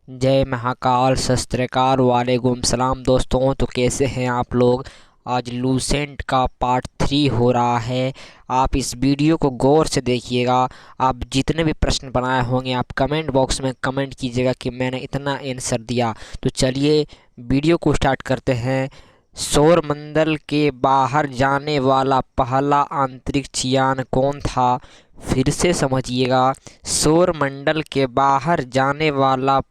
जय महाकाल, सत श्री अकाल, वालेकुम सलाम दोस्तों। तो कैसे हैं आप लोग। आज लूसेंट का पार्ट 3 हो रहा है। आप इस वीडियो को गौर से देखिएगा। आप जितने भी प्रश्न बनाए होंगे आप कमेंट बॉक्स में कमेंट कीजिएगा कि मैंने इतना आंसर दिया। तो चलिए वीडियो को स्टार्ट करते हैं। सौरमंडल के बाहर जाने वाला पहला अंतरिक्ष यान कौन था। फिर से समझिएगा, सौरमंडल के बाहर जाने वाला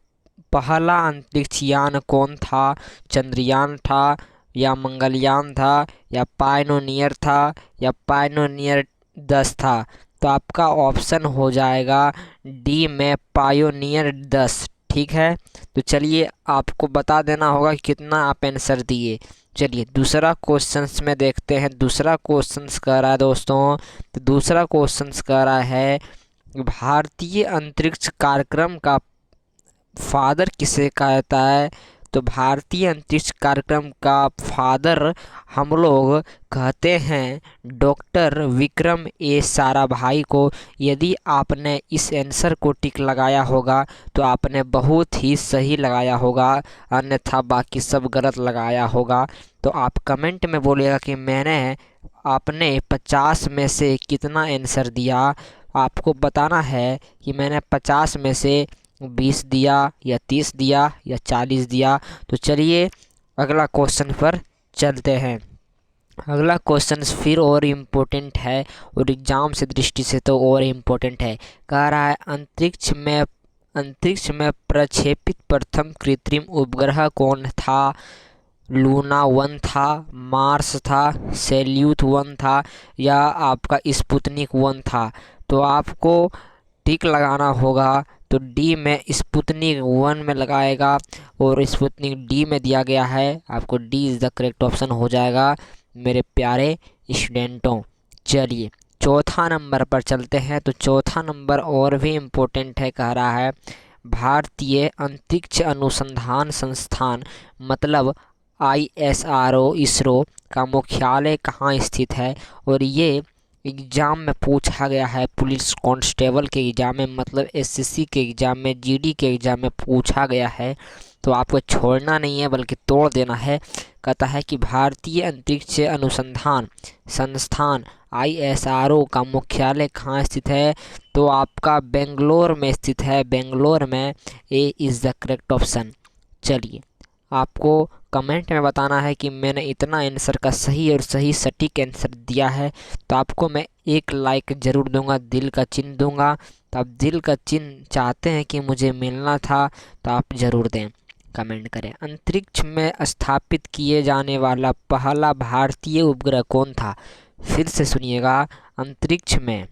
पहला अंतरिक्ष यान कौन था। चंद्रयान था, या मंगलयान था, या पायनोनियर था, या पायनोनियर 10 था। तो आपका ऑप्शन हो जाएगा डी में पायोनियर 10। ठीक है, तो चलिए आपको बता देना होगा कि कितना आप आंसर दिए। चलिए दूसरा क्वेश्चंस में देखते हैं। दूसरा क्वेश्चंस कह रहा है दोस्तों, तो दूसरा क्वेश्चंस कह रहा है भारतीय अंतरिक्ष कार्यक्रम का फादर किसे कहता है। तो भारतीय अंतरिक्ष कार्यक्रम का फादर हम लोग कहते हैं डॉक्टर विक्रम ए साराभाई को। यदि आपने इस आंसर को टिक लगाया होगा तो आपने बहुत ही सही लगाया होगा, अन्यथा बाकी सब गलत लगाया होगा। तो आप कमेंट में बोलिएगा कि आपने 50 में से कितना आंसर दिया। आपको बताना है कि मैंने 50 में से 20 दिया, या 30 दिया, या 40 दिया। तो चलिए अगला क्वेश्चन पर चलते हैं। अगला क्वेश्चन फिर और इम्पोर्टेंट है, और एग्जाम से दृष्टि से तो और इम्पोर्टेंट है। कह रहा है अंतरिक्ष में प्रक्षेपित प्रथम कृत्रिम उपग्रह कौन था। लूना 1 था, मार्स था, सेल्यूट 1 था, या आपका स्पुतनिक 1 था। तो आपको टिक लगाना होगा। तो डी में स्पुतनिक 1 में लगाएगा, और स्पुतनिक डी में दिया गया है। आपको D is the correct option हो जाएगा मेरे प्यारे स्टूडेंटों। चलिए चौथा नंबर पर चलते हैं। तो चौथा नंबर और भी इम्पोर्टेंट है। कह रहा है भारतीय अंतरिक्ष अनुसंधान संस्थान मतलब ISRO इसरो का मुख्यालय कहाँ स्थित है। और ये एग्ज़ाम में पूछा गया है। पुलिस कांस्टेबल के एग्ज़ाम में, मतलब SSC के एग्ज़ाम में, GD के एग्ज़ाम में पूछा गया है। तो आपको छोड़ना नहीं है बल्कि तोड़ देना है। कहता है कि भारतीय अंतरिक्ष अनुसंधान संस्थान ISRO का मुख्यालय कहाँ स्थित है। तो आपका बेंगलोर में स्थित है। बेंगलोर में A is the correct option. चलिए आपको कमेंट में बताना है कि मैंने इतना आंसर का सही और सही सटीक आंसर दिया है। तो आपको मैं एक लाइक ज़रूर दूंगा, दिल का चिन्ह दूंगा। तो आप दिल का चिन्ह चाहते हैं कि मुझे मिलना था तो आप ज़रूर दें, कमेंट करें। अंतरिक्ष में स्थापित किए जाने वाला पहला भारतीय उपग्रह कौन था। फिर से सुनिएगा, अंतरिक्ष में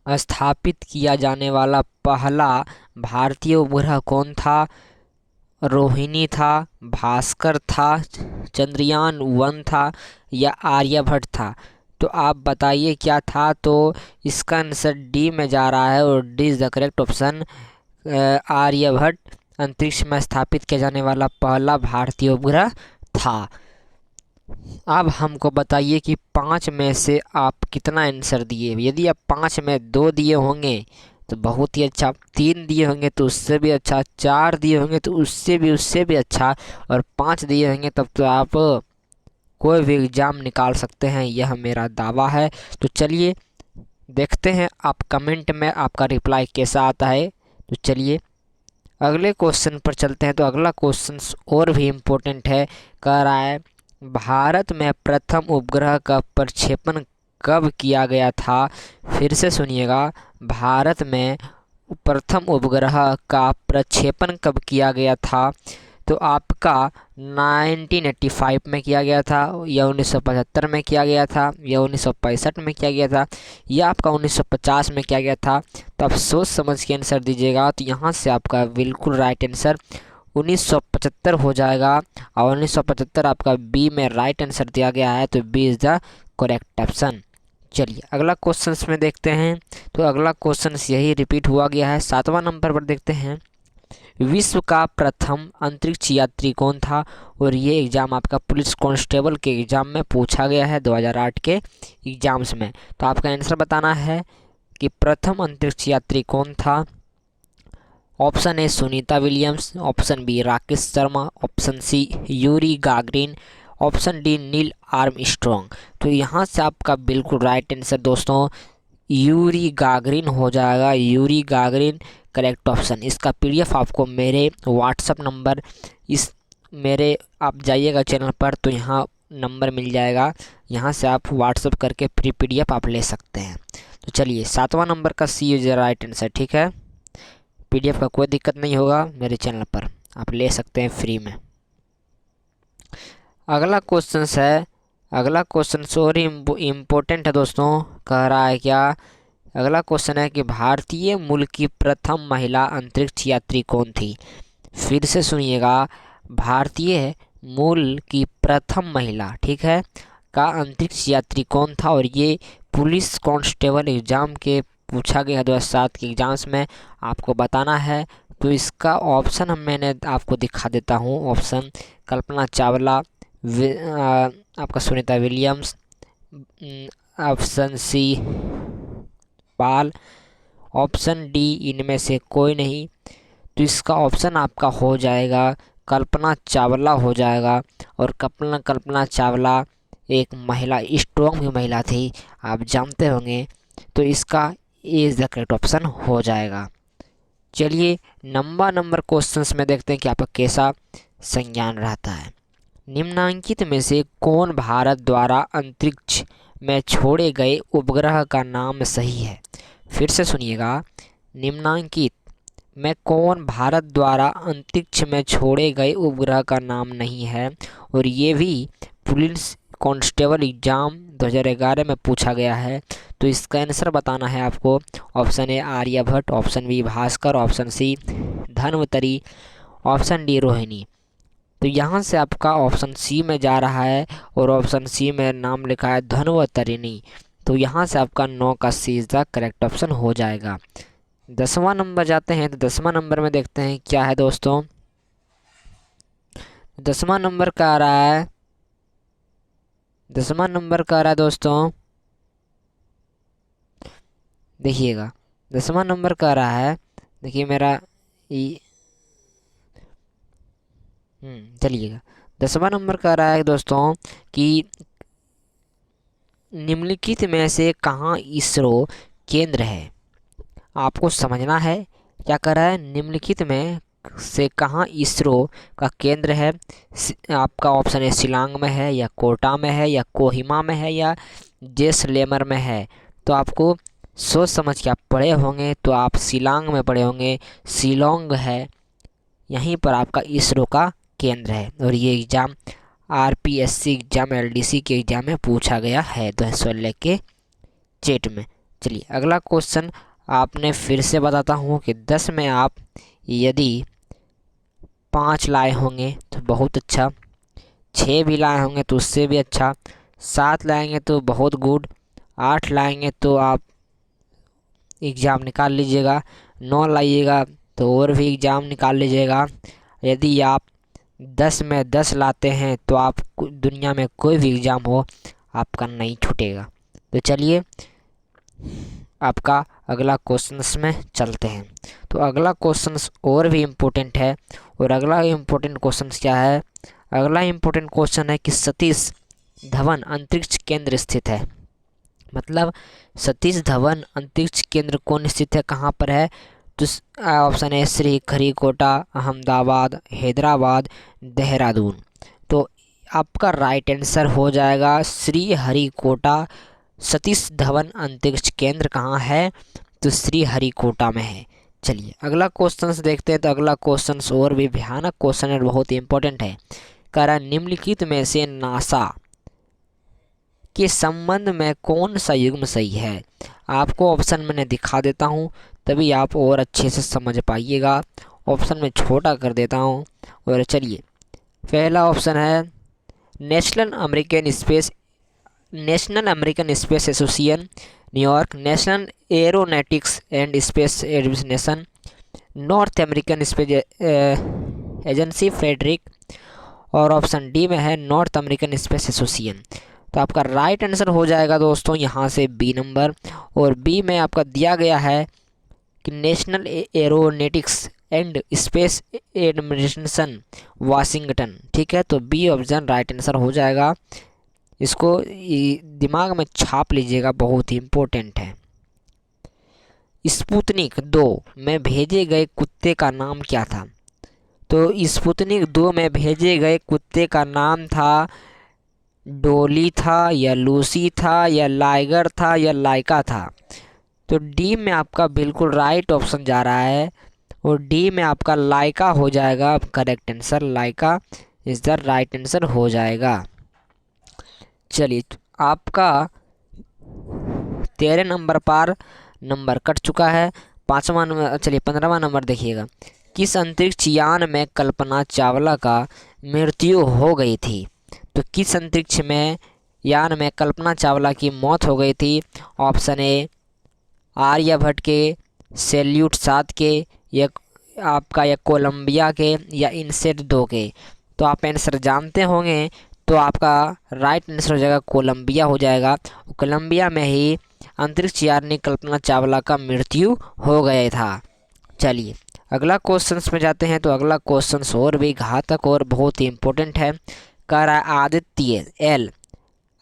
स्थापित किया जाने वाला पहला भारतीय उपग्रह कौन था। रोहिणी था, भास्कर था, चंद्रयान 1 था, या आर्यभट्ट था। तो आप बताइए क्या था। तो इसका आंसर डी में जा रहा है, और D is the correct option. Aryabhata अंतरिक्ष में स्थापित किया जाने वाला पहला भारतीय उपग्रह था। अब हमको बताइए कि 5 में से आप कितना आंसर दिए। यदि आप 5 में 2 दिए होंगे तो बहुत ही अच्छा, 3 दिए होंगे तो उससे भी अच्छा, 4 दिए होंगे तो उससे भी अच्छा, और 5 दिए होंगे तब तो आप कोई भी एग्ज़ाम निकाल सकते हैं, यह मेरा दावा है। तो चलिए देखते हैं आप कमेंट में आपका रिप्लाई कैसा आता है। तो चलिए अगले क्वेश्चन पर चलते हैं। तो अगला क्वेश्चन और भी इम्पोर्टेंट है। कह रहा है भारत में प्रथम उपग्रह का प्रक्षेपण कब किया गया था। फिर से सुनिएगा, भारत में प्रथम उपग्रह का प्रक्षेपण कब किया गया था। तो आपका 1985 में किया गया था, या 1975 में किया गया था, या 1965 में किया गया था, या आपका 1950 में किया गया था। तो आप सोच समझ के आंसर दीजिएगा। तो यहाँ से आपका बिल्कुल राइट आंसर 1975 हो जाएगा, और 1975 आपका बी में राइट आंसर दिया गया है। तो B is the correct option. चलिए अगला क्वेश्चन में देखते हैं। तो अगला क्वेश्चन यही रिपीट हुआ गया है। 7वां नंबर पर देखते हैं, विश्व का प्रथम अंतरिक्ष यात्री कौन था। और ये एग्ज़ाम आपका पुलिस कांस्टेबल के एग्ज़ाम में पूछा गया है 2008 के एग्ज़ाम्स में। तो आपका आंसर बताना है कि प्रथम अंतरिक्ष यात्री कौन था। Option A Sunita Williams, option B Rakesh Sharma, option C Yuri Gagarin, option D Neil Armstrong. तो यहाँ से आपका बिल्कुल राइट आंसर दोस्तों यूरी गागरिन हो जाएगा। Yuri Gagarin correct option. इसका पीडीएफ आपको मेरे व्हाट्सअप नंबर मेरे आप जाइएगा चैनल पर तो यहाँ नंबर मिल जाएगा, यहाँ से आप व्हाट्सअप करके फ्री पीडीएफ आप ले सकते हैं। तो चलिए 7वां नंबर का सी इज राइट आंसर। ठीक है, पीडीएफ का कोई दिक्कत नहीं होगा, मेरे चैनल पर आप ले सकते हैं फ्री में। अगला क्वेश्चन सॉरी इम्पोर्टेंट है दोस्तों। कह रहा है क्या, अगला क्वेश्चन है कि भारतीय मूल की प्रथम महिला अंतरिक्ष यात्री कौन थी। फिर से सुनिएगा, भारतीय मूल की प्रथम महिला, ठीक है, का अंतरिक्ष यात्री कौन था। और ये पुलिस कांस्टेबल एग्ज़ाम के पूछा गया 2007 के एग्ज़ाम्स में, आपको बताना है। तो इसका ऑप्शन मैंने आपको दिखा देता हूँ। ऑप्शन कल्पना चावला, आपका सुनीता विलियम्स, ऑप्शन सी पाल, ऑप्शन डी इनमें से कोई नहीं। तो इसका ऑप्शन आपका हो जाएगा कल्पना चावला हो जाएगा। और कल्पना चावला एक महिला, स्ट्रॉन्ग भी महिला थी, आप जानते होंगे। तो इसका इज द करेक्ट ऑप्शन हो जाएगा। चलिए नंबर क्वेश्चंस में देखते हैं कि आपका कैसा संज्ञान रहता है। निम्नांकित में से कौन भारत द्वारा अंतरिक्ष में छोड़े गए उपग्रह का नाम सही है। फिर से सुनिएगा, निम्नांकित में कौन भारत द्वारा अंतरिक्ष में छोड़े गए उपग्रह का नाम नहीं है। और ये भी पुलिस कांस्टेबल एग्ज़ाम 2011 में पूछा गया है। तो इसका आंसर बताना है आपको। Option A Aryabhata, option B Bhaskar, option C Dhanvantari, option D Rohini. तो यहाँ से आपका ऑप्शन सी में जा रहा है और ऑप्शन सी में नाम लिखा है धन्वंतरिणी। तो यहाँ से आपका 9 का सी इज द करेक्ट ऑप्शन हो जाएगा। 10वां नंबर जाते हैं। तो 10वां नंबर में देखते हैं क्या है दोस्तों। 10वां नंबर का आ रहा है, 10वां नंबर का आ रहा है दोस्तों, देखिएगा 10वां नंबर का आ रहा है। देखिए मेरा चलिएगा 10वां नंबर का आ रहा है दोस्तों कि निम्नलिखित में से कहाँ इसरो केंद्र है। आपको समझना है क्या कर रहा है, निम्नलिखित में से कहाँ इसरो का केंद्र है। आपका ऑप्शन है शिलांग में है, या कोटा में है, या कोहिमा में है, या जैसलमेर में है। तो आपको सोच समझ के आप पढ़े होंगे, तो आप शिलांग में पढ़े होंगे, शिलोंग है, यहीं पर आपका इसरो का केंद्र है। और ये एग्ज़ाम आरपीएससी एग्ज़ाम एलडीसी के एग्ज़ाम में पूछा गया है 2016 के चेट में। चलिए अगला क्वेश्चन आपने फिर से बताता हूँ कि 10 में आप यदि 5 लाए होंगे तो बहुत अच्छा, 6 भी लाए होंगे तो उससे भी अच्छा, 7 लाएंगे तो बहुत गुड, 8 लाएंगे तो आप एग्ज़ाम निकाल लीजिएगा, 9 लाइएगा तो और भी एग्ज़ाम निकाल लीजिएगा। यदि आप 10 में 10 लाते हैं तो आप दुनिया में कोई भी एग्ज़ाम हो आपका नहीं छूटेगा। तो चलिए आपका अगला क्वेश्चंस में चलते हैं। तो अगला क्वेश्चंस और भी इम्पोर्टेंट है। और अगला इम्पोर्टेंट क्वेश्चंस क्या है, अगला इम्पोर्टेंट क्वेश्चन है कि सतीश धवन अंतरिक्ष केंद्र स्थित है। मतलब सतीश धवन अंतरिक्ष केंद्र कौन स्थित है, कहाँ पर है। तो ऑप्शन है श्रीहरिकोटा, अहमदाबाद, हैदराबाद, देहरादून। तो आपका राइट आंसर हो जाएगा श्रीहरिकोटा। सतीश धवन अंतरिक्ष केंद्र कहाँ है, तो श्रीहरिकोटा में है। चलिए अगला क्वेश्चन देखते हैं। तो अगला क्वेश्चन और भी भयानक क्वेश्चन है, बहुत इंपॉर्टेंट है। कह रहा है निम्नलिखित में से नासा के संबंध में कौन सा युग्म सही है। आपको ऑप्शन मैंने दिखा देता हूँ, तभी आप और अच्छे से समझ पाइएगा। ऑप्शन में छोटा कर देता हूँ। और चलिए पहला ऑप्शन है National American Space Association New York, National Aeronautics and Space Administration, North American Space Agency Frederick, और ऑप्शन डी में है नॉर्थ अमेरिकन स्पेस एसोसिएशन। तो आपका राइट आंसर हो जाएगा दोस्तों यहाँ से बी नंबर। और बी में आपका दिया गया है कि national Aeronautics and Space administration Washington. ठीक है, तो बी ऑप्शन राइट आंसर हो जाएगा। इसको दिमाग में छाप लीजिएगा, बहुत ही इम्पोर्टेंट है। स्पुतनिक 2 में भेजे गए कुत्ते का नाम क्या था? तो स्पुतनिक 2 में भेजे गए कुत्ते का नाम था डोली था, या लूसी था, या लाइगर था, या लाइका था। तो डी में आपका बिल्कुल राइट ऑप्शन जा रहा है, और डी में आपका लाइका हो जाएगा correct answer. Laika is the right answer हो जाएगा। चलिए, आपका 13 नंबर पर नंबर कट चुका है। 15वां नंबर देखिएगा। किस अंतरिक्ष यान में कल्पना चावला का मृत्यु हो गई थी? तो किस अंतरिक्ष में यान में कल्पना चावला की मौत हो गई थी? ऑप्शन ए आर्यभट्ट के, सैल्यूट 7 के, या आपका या कोलंबिया के, या इनसेट 2 के। तो आप आंसर जानते होंगे, तो आपका राइट आंसर हो जाएगा कोलंबिया हो जाएगा। कोलंबिया में ही अंतरिक्ष यात्री कल्पना चावला का मृत्यु हो गया था। चलिए, अगला क्वेश्चन में जाते हैं। तो अगला क्वेश्चन और भी घातक और बहुत ही इम्पोर्टेंट है। कह रहा है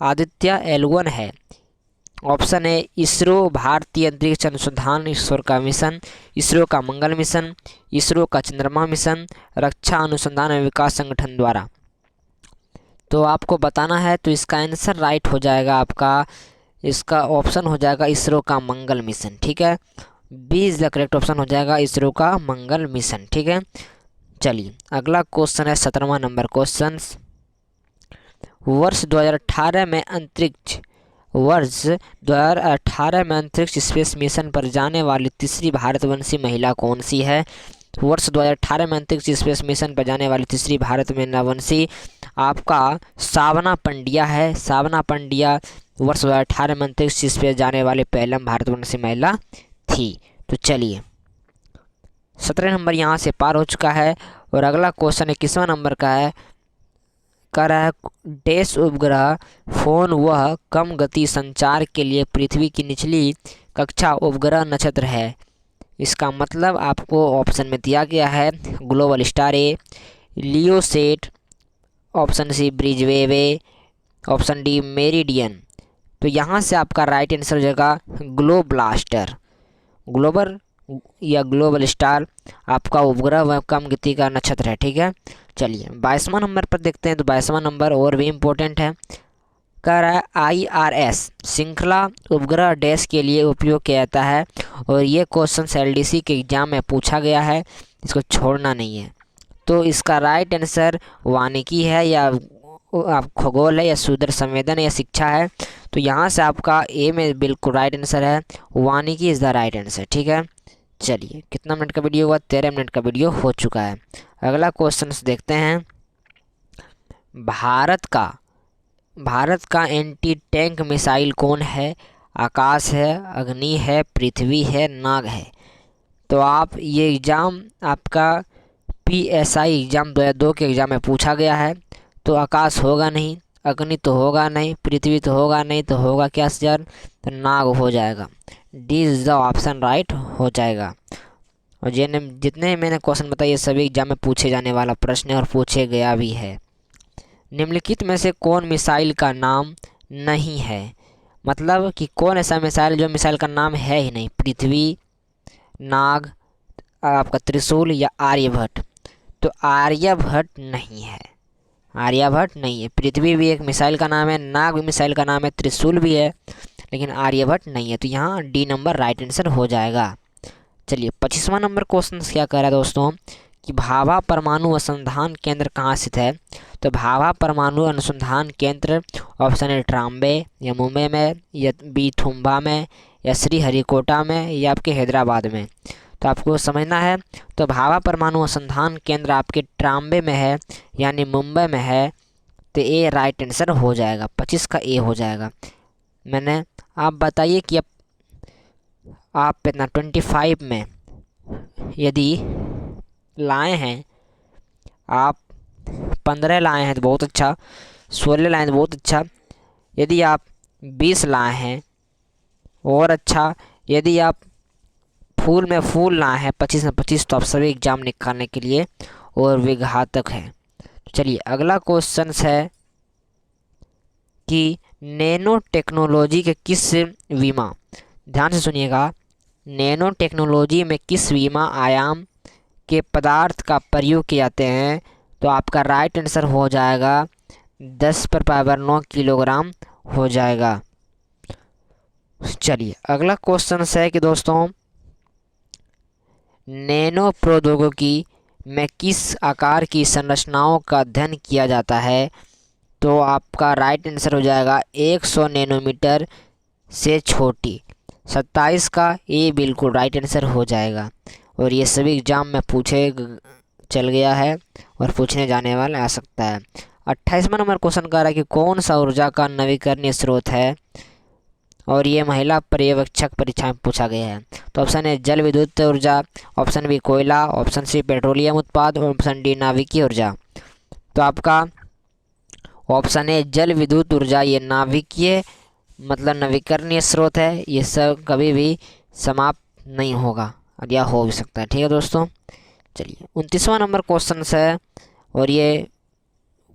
आदित्य L1 है। ऑप्शन है इसरो भारतीय अंतरिक्ष अनुसंधान इसरो का मिशन, इसरो का मंगल मिशन, इसरो का चंद्रमा मिशन, रक्षा अनुसंधान एवं विकास संगठन द्वारा। तो आपको बताना है, तो इसका आंसर राइट हो जाएगा आपका, इसका ऑप्शन हो जाएगा इसरो का मंगल मिशन। ठीक है, B is the correct option हो जाएगा, इसरो का मंगल मिशन। ठीक है, चलिए अगला क्वेश्चन है 17वां नंबर क्वेश्चन। वर्ष 2018 में अंतरिक्ष स्पेस मिशन पर जाने वाली तीसरी भारतवंशी महिला कौन सी है? वर्ष 2018 में अंतरिक्ष स्पेस मिशन पर जाने वाली तीसरी भारतवंशी आपका सावना पंड्या है। सावना पंड्या वर्ष 2018 में अंतरिक्ष स्पेस जाने वाले पहला भारतवंशी महिला थी। तो चलिए, 17 नंबर यहाँ से पार हो चुका है। और अगला क्वेश्चन 21वां नंबर का है। कह रहा है डैश उपग्रह फोन वह कम गति संचार के लिए पृथ्वी की निचली कक्षा उपग्रह नक्षत्र है। इसका मतलब आपको ऑप्शन में दिया गया है ग्लोबल स्टार ए, लियोसेट, ऑप्शन सी ब्रिजवेवे, ऑप्शन डी मेरिडियन। तो यहाँ से आपका राइट आंसर हो जाएगा ग्लोब्लास्टर। ग्लोबल या ग्लोबल स्टार आपका उपग्रह व कम गति का नक्षत्र है। ठीक है, चलिए 22वां नंबर पर देखते हैं। तो 22वां नंबर और भी इम्पोर्टेंट है। कह रहा है IRS श्रृंखला उपग्रह डैश के लिए उपयोग किया जाता है। और ये क्वेश्चन LDC के एग्जाम में पूछा गया है, इसको छोड़ना नहीं है। तो इसका राइट आंसर वानिकी है, या आप खगोल है, या सुदूर संवेदन, या शिक्षा है। तो यहाँ से आपका ए में बिल्कुल राइट आंसर है, वानिकी इज़ द राइट आंसर। ठीक है, चलिए कितना मिनट का वीडियो हुआ? 13 मिनट का वीडियो हो चुका है। अगला क्वेश्चन देखते हैं। भारत का एंटी टैंक मिसाइल कौन है? आकाश है, अग्नि है, पृथ्वी है, नाग है। तो आप ये एग्ज़ाम आपका PSI एग्ज़ाम 2002 के एग्ज़ाम में पूछा गया है। तो आकाश होगा नहीं, अग्नि तो होगा नहीं, पृथ्वी तो होगा नहीं, तो होगा क्या सर? तो नाग हो जाएगा। D is the option right हो जाएगा। और जितने मैंने क्वेश्चन बताए ये सभी एग्जाम में पूछे जाने वाला प्रश्न है, और पूछे गया भी है। निम्नलिखित में से कौन मिसाइल का नाम नहीं है? मतलब कि कौन ऐसा मिसाइल जो मिसाइल का नाम है ही नहीं? पृथ्वी, नाग, आपका त्रिशूल, या आर्यभट्ट। तो आर्यभट्ट नहीं है, आर्यभट्ट नहीं है। पृथ्वी भी एक मिसाइल का नाम है, नाग भी मिसाइल का नाम है, त्रिशूल भी है, लेकिन आर्यभट्ट नहीं है। तो यहाँ डी नंबर राइट आंसर हो जाएगा। चलिए 25वां नंबर क्वेश्चन क्या कह रहा है दोस्तों, कि भाभा परमाणु अनुसंधान केंद्र कहाँ स्थित है? तो भाभा परमाणु अनुसंधान केंद्र ऑप्शन है ट्राम्बे, या मुंबई में, या बी थुम्बा में, या श्रीहरिकोटा में, या आपके हैदराबाद में। तो आपको समझना है। तो भाभा परमाणु अनुसंधान केंद्र आपके ट्राम्बे में है, यानी मुंबई में है। तो ए राइट आंसर हो जाएगा, 25 का ए हो जाएगा। मैंने आप बताइए कि आप इतना 25 में यदि लाए हैं, आप 15 लाए हैं तो बहुत अच्छा, 16 लाए हैं तो बहुत अच्छा, यदि आप 20 लाए हैं और अच्छा, यदि आप फूल में फूल ना है 25 में 25, तो आप सभी एग्जाम निकालने के लिए और भी घातक है। चलिए अगला क्वेश्चन है कि नैनो टेक्नोलॉजी के किस विमा, ध्यान से सुनिएगा, नैनो टेक्नोलॉजी में किस विमा आयाम के पदार्थ का प्रयोग किए जाते हैं? तो आपका राइट आंसर हो जाएगा 10⁻⁹ किलोग्राम हो जाएगा। चलिए अगला क्वेश्चन है कि दोस्तों नैनो प्रौद्योगिकी में किस आकार की संरचनाओं का अध्ययन किया जाता है? तो आपका राइट आंसर हो जाएगा 100 नैनोमीटर से छोटी। 27 का ए बिल्कुल राइट आंसर हो जाएगा, और ये सभी एग्जाम में पूछे चल गया है और पूछने जाने वाला आ सकता है। 28वां नंबर क्वेश्चन कर रहा है कि कौन सा ऊर्जा का नवीकरणीय स्रोत है, और ये महिला पर्यवेक्षक परीक्षा में पूछा गया है। तो ऑप्शन ए जल विद्युत ऊर्जा, ऑप्शन बी कोयला, ऑप्शन सी पेट्रोलियम उत्पाद, ऑप्शन डी नाभिकीय ऊर्जा। तो आपका ऑप्शन ए जल विद्युत ऊर्जा, ये नाभिकीय मतलब नवीकरणीय स्रोत है, ये सब कभी भी समाप्त नहीं होगा और या हो भी सकता है। ठीक है दोस्तों। चलिए 29वां नंबर क्वेश्चन है, और ये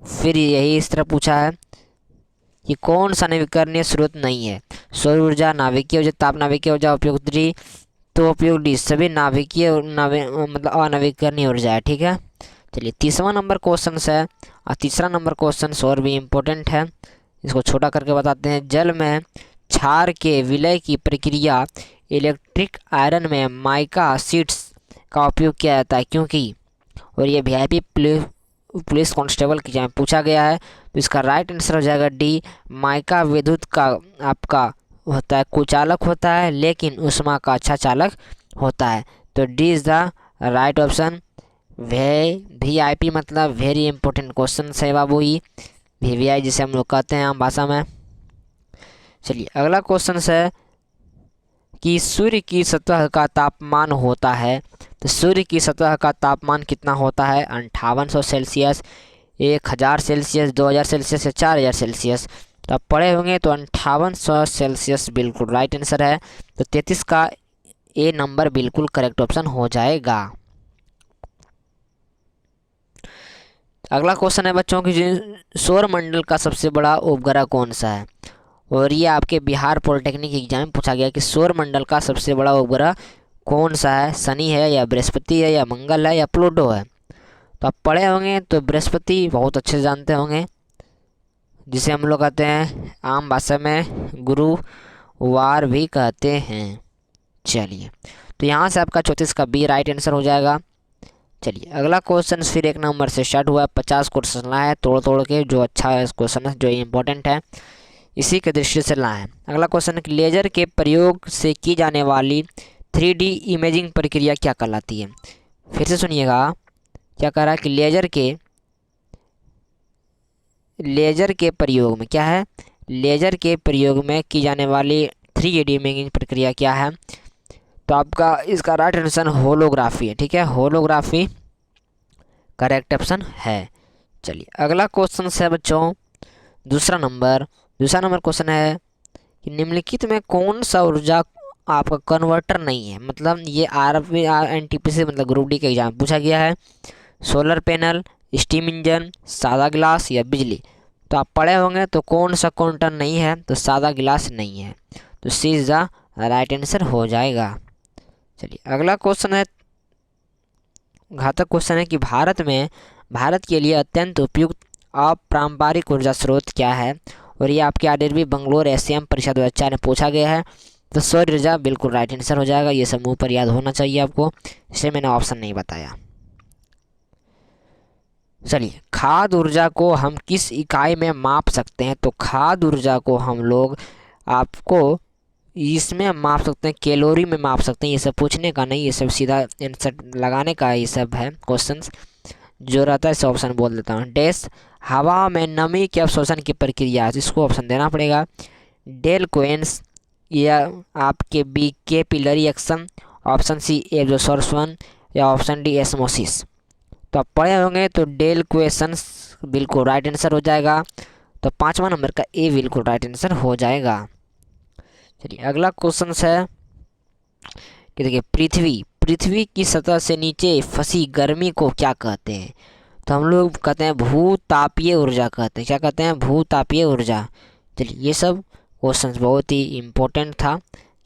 फिर यही इस तरह पूछा है कि कौन सा नवीकरणीय स्रोत नहीं है? सौर ऊर्जा, नाभिकीय ऊर्जा, ताप नाभिकीय ऊर्जा, उपयोग डी। तो उपयोग डी सभी नाभिकीय मतलब अनवीकरणीय ऊर्जा है। ठीक है। चलिए 30वां नंबर क्वेश्चन है, और तीसरा नंबर क्वेश्चन और भी इम्पोर्टेंट है, इसको छोटा करके बताते हैं। जल में क्षार के विलय की प्रक्रिया इलेक्ट्रिक आयरन में माइका शीट्स का उपयोग किया जाता है क्योंकि, और ये वीआईपी पुलिस कांस्टेबल की जगह पूछा गया है। तो इसका राइट आंसर हो जाएगा डी, माइका विद्युत का आपका होता है कुचालक होता है, लेकिन उष्मा का अच्छा चालक होता है। तो D is the right option. VIP मतलब वेरी इंपॉर्टेंट क्वेश्चन है बाबू, ही वीवीआई जिसे हम लोग कहते हैं आम भाषा में। चलिए अगला क्वेश्चन है कि सूर्य की सतह का तापमान होता है, तो सूर्य की सतह का तापमान कितना होता है? 5800 सेल्सियस, 1000 सेल्सियस, 2000 सेल्सियस या 4000 सेल्सियस। तो आप पढ़े होंगे, तो 5800 सेल्सियस बिल्कुल राइट आंसर है। तो 33 का ए नंबर बिल्कुल करेक्ट ऑप्शन हो जाएगा। अगला क्वेश्चन है बच्चों की, सौर मंडल का सबसे बड़ा उपग्रह कौन सा है? और ये आपके बिहार पॉलिटेक्निक एग्जाम में पूछा गया कि सौर मंडल का सबसे बड़ा उपग्रह कौन सा है? शनि है या बृहस्पति है या मंगल है या प्लूटो है? तो आप पढ़े होंगे, तो बृहस्पति बहुत अच्छे से जानते होंगे, जिसे हम लोग कहते हैं आम भाषा में गुरुवार भी कहते हैं। चलिए तो यहाँ से आपका 34 का बी राइट आंसर हो जाएगा। चलिए अगला क्वेश्चन फिर एक नंबर से स्टार्ट हुआ है। 50 क्वेश्चन लाए हैं तोड़ तोड़ के, जो अच्छा है क्वेश्चन है, जो इम्पोर्टेंट है, इसी के दृष्टि से लाए हैं। अगला क्वेश्चन है कि लेजर के प्रयोग से की जाने वाली 3D इमेजिंग प्रक्रिया क्या कहलाती है? फिर से सुनिएगा, क्या कह रहा है कि लेजर के प्रयोग में क्या है? लेजर के प्रयोग में की जाने वाली 3D इमेजिंग प्रक्रिया क्या है? तो आपका इसका राइट आंसर होलोग्राफी है। ठीक है, होलोग्राफी करेक्ट ऑप्शन है। चलिए अगला क्वेश्चन है बच्चों दूसरा नंबर क्वेश्चन है कि निम्नलिखित में कौन सा ऊर्जा आपका कन्वर्टर नहीं है? मतलब ये एनटीपीसी मतलब ग्रुप डी के एग्जाम पूछा गया है। सोलर पैनल, स्टीम इंजन, सादा गिलास या बिजली। तो आप पढ़े होंगे, तो कौन सा कन्वर्टर नहीं है? तो सादा गिलास नहीं है, तो सी इज द राइट आंसर हो जाएगा। चलिए अगला क्वेश्चन है, घातक क्वेश्चन है कि भारत के लिए अत्यंत उपयुक्त अपारंपरिक ऊर्जा स्रोत क्या है? और ये आपके आरआरबी बंगलोर एसएम परीक्षा 2004 में पूछा गया है। तो सौर ऊर्जा बिल्कुल राइट आंसर हो जाएगा। ये सब मुंह पर याद होना चाहिए आपको, इसलिए मैंने ऑप्शन नहीं बताया। चलिए खाद्य ऊर्जा को हम किस इकाई में माप सकते हैं? तो खाद्य ऊर्जा को हम लोग आपको इसमें माप सकते हैं, कैलोरी में माप सकते हैं। ये सब पूछने का नहीं, ये सब सीधा आंसर लगाने का ये सब है क्वेश्चंस जो रहता है। इसे ऑप्शन बोल देता हूँ। डैश हवा में नमी के अवशोषण की प्रक्रिया, इसको ऑप्शन देना पड़ेगा। डेल कोएंस या आपके B capillary action, option C absorption या ऑप्शन डी एस्मोसिस। तो आप पढ़े होंगे, तो डेल क्वेश्चंस बिल्कुल राइट आंसर हो जाएगा। तो 5वां नंबर का ए बिल्कुल राइट आंसर हो जाएगा। चलिए अगला क्वेश्चन है कि देखिए पृथ्वी की सतह से नीचे फंसी गर्मी को क्या कहते हैं? तो हम लोग कहते हैं भूतापीय ऊर्जा कहते हैं। क्या कहते हैं? भूतापीय ऊर्जा। चलिए ये सब क्वेश्चंस बहुत ही इम्पोर्टेंट था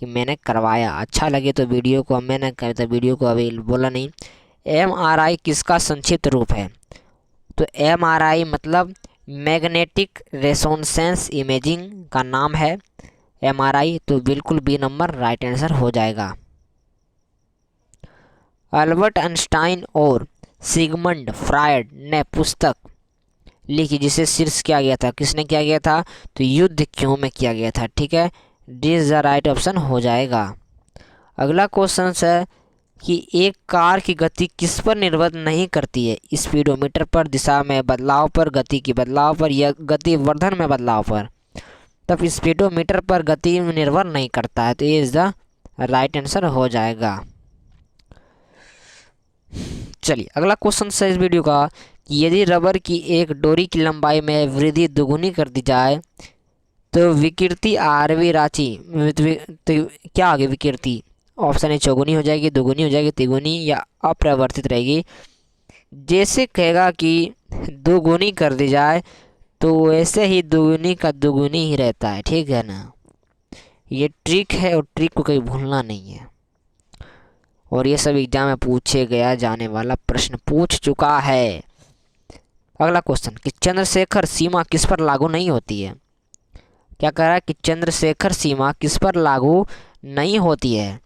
कि मैंने करवाया। अच्छा लगे तो वीडियो को, मैंने तो वीडियो को अभी बोला नहीं। MRI किसका संक्षिप्त रूप है? तो MRI मतलब मैग्नेटिक रेजोनेंस इमेजिंग का नाम है MRI। तो बिल्कुल बी नंबर राइट आंसर हो जाएगा। अल्बर्ट आइंस्टाइन और सिगमंड फ्रायड ने पुस्तक लिखी जिसे शीर्ष किया गया था, किसने किया गया था? तो युद्ध क्यों में किया गया था। ठीक है, दिस द राइट ऑप्शन हो जाएगा। अगला क्वेश्चन है कि एक कार की गति किस पर निर्भर नहीं करती है? स्पीडोमीटर पर, दिशा में बदलाव पर, गति की बदलाव पर, या गति वर्धन में बदलाव पर? तब स्पीडोमीटर पर गति निर्भर नहीं करता है, तो ये इज द राइट आंसर हो जाएगा। चलिए अगला क्वेश्चन है इस वीडियो का कि यदि रबर की एक डोरी की लंबाई में वृद्धि दोगुनी कर दी जाए तो विकृति आरवी राशि तो क्या आगे विकृति? ऑप्शन ए चौगुनी हो जाएगी, दोगुनी हो जाएगी, तिगुनी, या अपरिवर्तित रहेगी। जैसे कहेगा कि दोगुनी कर दी जाए तो वैसे ही दोगुनी का दोगुनी ही रहता है। ठीक है ना, ये ट्रिक है और ट्रिक को कहीं भूलना नहीं है। और ये सब एग्जाम में पूछे गया जाने वाला प्रश्न पूछ चुका है। अगला क्वेश्चन कि चंद्रशेखर सीमा किस पर लागू नहीं होती है? क्या कह रहा है कि चंद्रशेखर सीमा किस पर लागू नहीं होती है?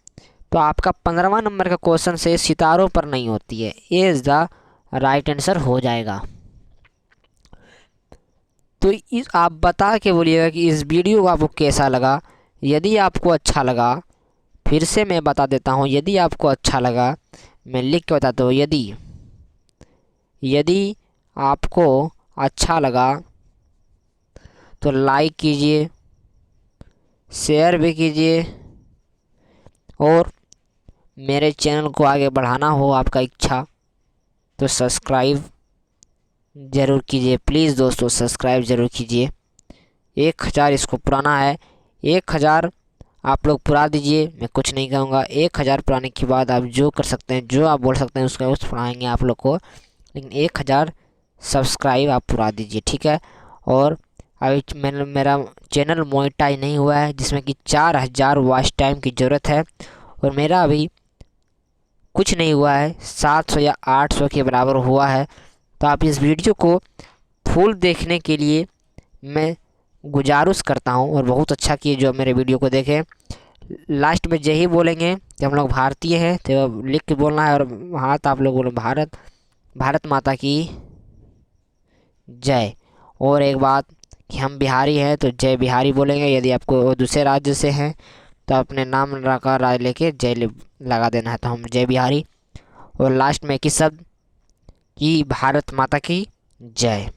तो आपका 15वां नंबर का क्वेश्चन से सितारों पर नहीं होती है, ये इज द राइट आंसर हो जाएगा। तो आप बता के बोलिएगा कि इस वीडियो को आपको कैसा लगा। यदि आपको अच्छा लगा, फिर से मैं बता देता हूँ, यदि आपको अच्छा लगा, मैं लिख के बताता हूँ, यदि आपको अच्छा लगा तो लाइक कीजिए, शेयर भी कीजिए, और मेरे चैनल को आगे बढ़ाना हो आपका इच्छा तो सब्सक्राइब ज़रूर कीजिए। प्लीज़ दोस्तों सब्सक्राइब ज़रूर कीजिए। 1000 इसको पुराना है, 1000 आप लोग पुरा दीजिए, मैं कुछ नहीं कहूँगा। 1000 पुराने के बाद आप जो कर सकते हैं, जो आप बोल सकते हैं उसका उस पढ़ाएंगे आप लोग को, लेकिन 1000 सब्सक्राइब आप पुरा दीजिए। ठीक है, और अभी मेरा चैनल मोनेटाइज नहीं हुआ है, जिसमें कि 4000 वॉच टाइम की ज़रूरत है, और मेरा अभी कुछ नहीं हुआ है, 700 या 800 के बराबर हुआ है। तो आप इस वीडियो को फुल देखने के लिए मैं गुजारिश करता हूं, और बहुत अच्छा किए जो मेरे वीडियो को देखें। लास्ट में यही बोलेंगे कि हम लोग भारतीय हैं, तो लिख के बोलना है, और हाथ आप लोग बोलो भारत माता की जय। और एक बात कि हम बिहारी हैं तो जय बिहारी बोलेंगे। यदि आपको दूसरे राज्य से हैं तो अपने नाम का राज्य लेके जय लगा देना है, तो हम जय बिहारी। और लास्ट में एक ही शब्द कि भारत माता की जय।